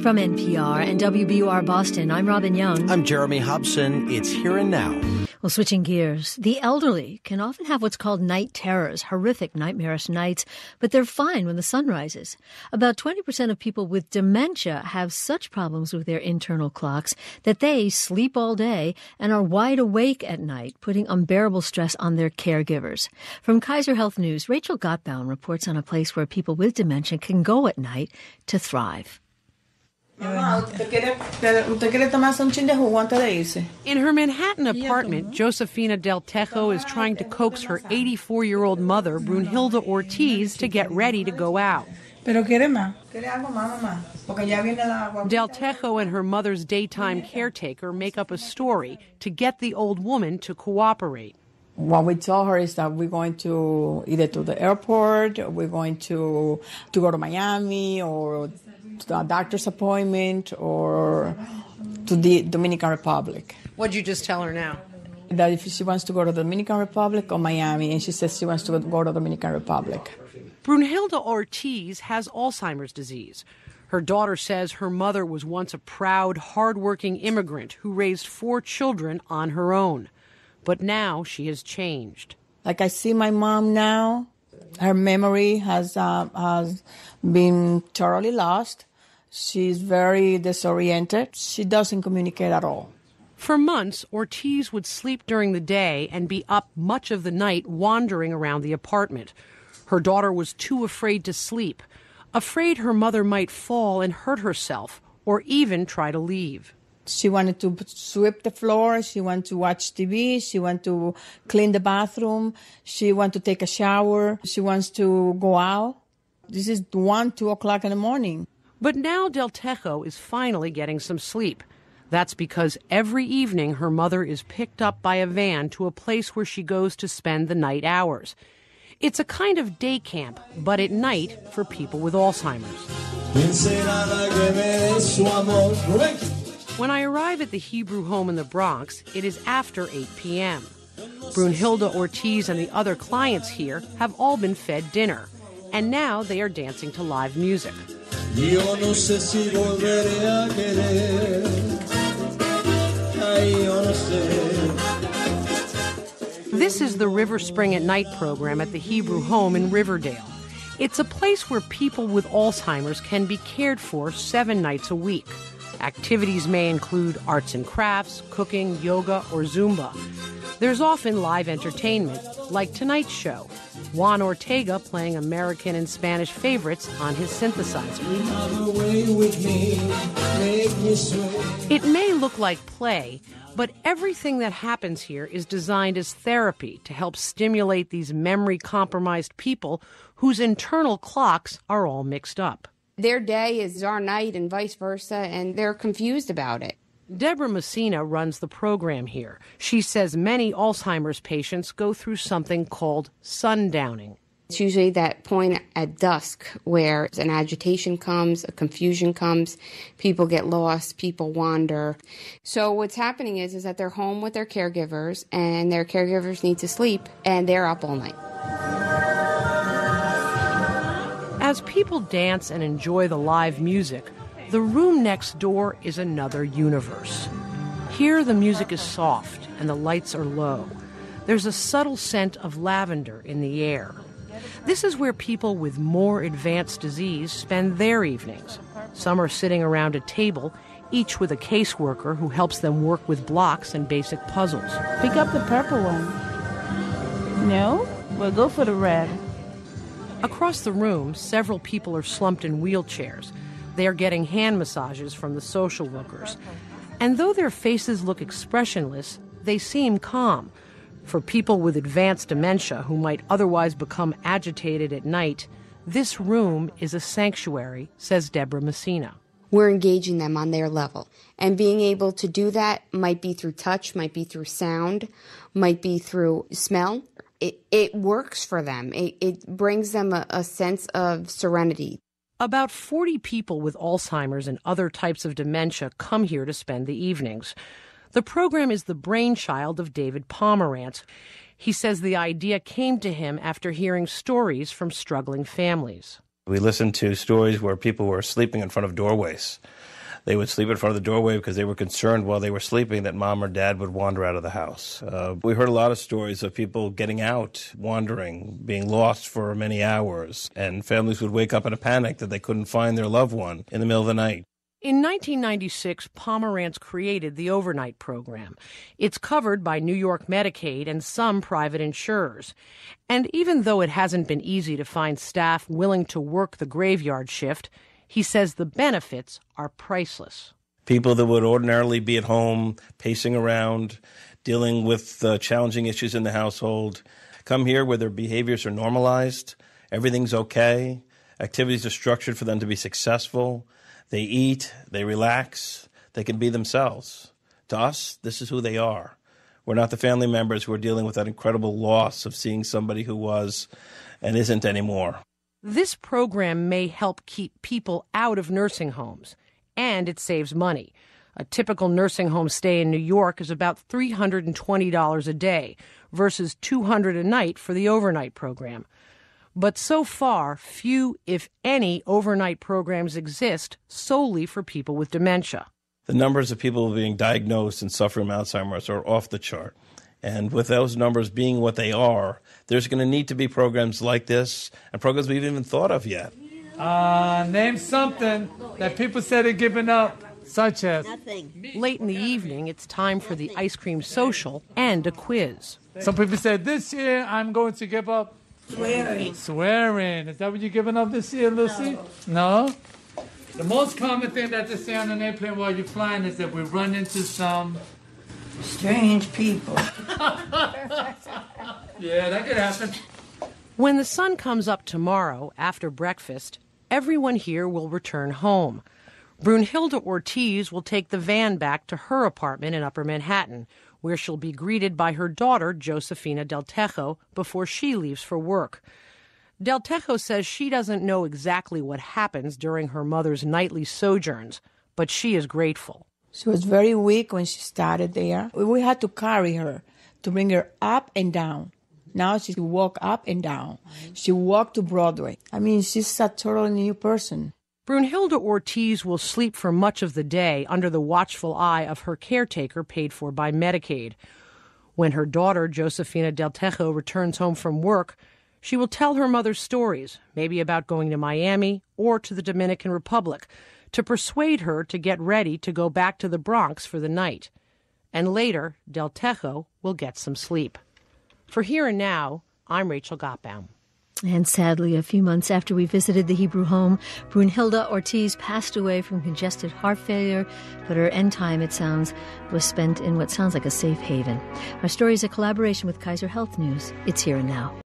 From NPR and WBUR Boston, I'm Robin Young. I'm Jeremy Hobson. It's Here and Now. Well, switching gears, the elderly can often have what's called night terrors, horrific nightmarish nights, but they're fine when the sun rises. About 20% of people with dementia have such problems with their internal clocks that they sleep all day and are wide awake at night, putting unbearable stress on their caregivers. From Kaiser Health News, Rachel Gottbaum reports on a place where people with dementia can go at night to thrive. In her Manhattan apartment, Josefina Del Tejo is trying to coax her 84-year-old mother, Brunhilde Ortiz, to get ready to go out. Del Tejo and her mother's daytime caretaker make up a story to get the old woman to cooperate. What we tell her is that we're going to either to the airport, or we're going to go to Miami, or to a doctor's appointment, or to the Dominican Republic. What'd you just tell her now? That if she wants to go to the Dominican Republic or Miami, and she says she wants to go to the Dominican Republic. Brunhilde Ortiz has Alzheimer's disease. Her daughter says her mother was once a proud, hard-working immigrant who raised 4 children on her own. But now she has changed. Like I see my mom now, her memory has been thoroughly lost. She's very disoriented. She doesn't communicate at all. For months, Ortiz would sleep during the day and be up much of the night wandering around the apartment. Her daughter was too afraid to sleep, afraid her mother might fall and hurt herself, or even try to leave. She wanted to sweep the floor. She wanted to watch TV. She wanted to clean the bathroom. She wanted to take a shower. She wants to go out. This is 1, 2 o'clock in the morning. But now Del Tejo is finally getting some sleep. That's because every evening her mother is picked up by a van to a place where she goes to spend the night hours. It's a kind of day camp, but at night for people with Alzheimer's. When I arrive at the Hebrew home in the Bronx, it is after 8 p.m. Brunhilde Ortiz and the other clients here have all been fed dinner, and now they are dancing to live music. This is the River Spring at Night program at the Hebrew home in Riverdale. It's a place where people with Alzheimer's can be cared for 7 nights a week. Activities may include arts and crafts, cooking, yoga, or Zumba. There's often live entertainment, like tonight's show. Juan Ortega playing American and Spanish favorites on his synthesizer. It may look like play, but everything that happens here is designed as therapy to help stimulate these memory-compromised people whose internal clocks are all mixed up. Their day is our night and vice versa, and they're confused about it. Deborah Messina runs the program here. She says many Alzheimer's patients go through something called sundowning. It's usually that point at dusk where an agitation comes, a confusion comes, people get lost, people wander. So what's happening is that they're home with their caregivers, and their caregivers need to sleep, and they're up all night. As people dance and enjoy the live music, the room next door is another universe. Here the music is soft and the lights are low. There's a subtle scent of lavender in the air. This is where people with more advanced disease spend their evenings. Some are sitting around a table, each with a caseworker who helps them work with blocks and basic puzzles. Pick up the purple one. No? We'll go for the red. Across the room, several people are slumped in wheelchairs. They are getting hand massages from the social workers. And though their faces look expressionless, they seem calm. For people with advanced dementia who might otherwise become agitated at night, this room is a sanctuary, says Deborah Messina. We're engaging them on their level. And being able to do that might be through touch, might be through sound, might be through smell. It works for them. It brings them a sense of serenity. About 40 people with Alzheimer's and other types of dementia come here to spend the evenings. The program is the brainchild of David Pomerantz. He says the idea came to him after hearing stories from struggling families. We listened to stories where people were sleeping in front of doorways. They would sleep in front of the doorway because they were concerned while they were sleeping that mom or dad would wander out of the house. We heard a lot of stories of people getting out, wandering, being lost for many hours, and families would wake up in a panic that they couldn't find their loved one in the middle of the night. In 1996, Pomerantz created the overnight program. It's covered by New York Medicaid and some private insurers. And even though it hasn't been easy to find staff willing to work the graveyard shift, he says the benefits are priceless. People that would ordinarily be at home, pacing around, dealing with challenging issues in the household, come here where their behaviors are normalized, everything's okay, activities are structured for them to be successful, they eat, they relax, they can be themselves. To us, this is who they are. We're not the family members who are dealing with that incredible loss of seeing somebody who was and isn't anymore. This program may help keep people out of nursing homes, and it saves money. A typical nursing home stay in New York is about $320 a day versus $200 a night for the overnight program. But so far, few, if any, overnight programs exist solely for people with dementia. The numbers of people being diagnosed and suffering from Alzheimer's are off the chart. And with those numbers being what they are, there's going to need to be programs like this and programs we haven't even thought of yet. Name something that people said they're giving up, such as... Nothing. Late in the evening, it's time for the ice cream social and a quiz. Some people said, this year I'm going to give up... Swearing. Swearing. Is that what you're giving up this year, Lucy? No? The most common thing that they say on an airplane while you're flying is that we run into some... strange people. Yeah, that could happen. When the sun comes up tomorrow after breakfast, everyone here will return home. Brunhilde Ortiz will take the van back to her apartment in Upper Manhattan, where she'll be greeted by her daughter, Josefina Del Tejo, before she leaves for work. Del Tejo says she doesn't know exactly what happens during her mother's nightly sojourns, but she is grateful. She was very weak when she started there. We had to carry her to bring her up and down. Now she can walk up and down. She walked to Broadway. I mean, she's a totally new person. Brunhilde Ortiz will sleep for much of the day under the watchful eye of her caretaker paid for by Medicaid. When her daughter, Josefina Del Tejo, returns home from work, she will tell her mother stories, maybe about going to Miami or to the Dominican Republic, to persuade her to get ready to go back to the Bronx for the night. And later, Del Tejo will get some sleep. For Here and Now, I'm Rachel Gottbaum. And sadly, a few months after we visited the Hebrew home, Brunhilde Ortiz passed away from congested heart failure, but her end time, it sounds, was spent in what sounds like a safe haven. Our story is a collaboration with Kaiser Health News. It's Here and Now.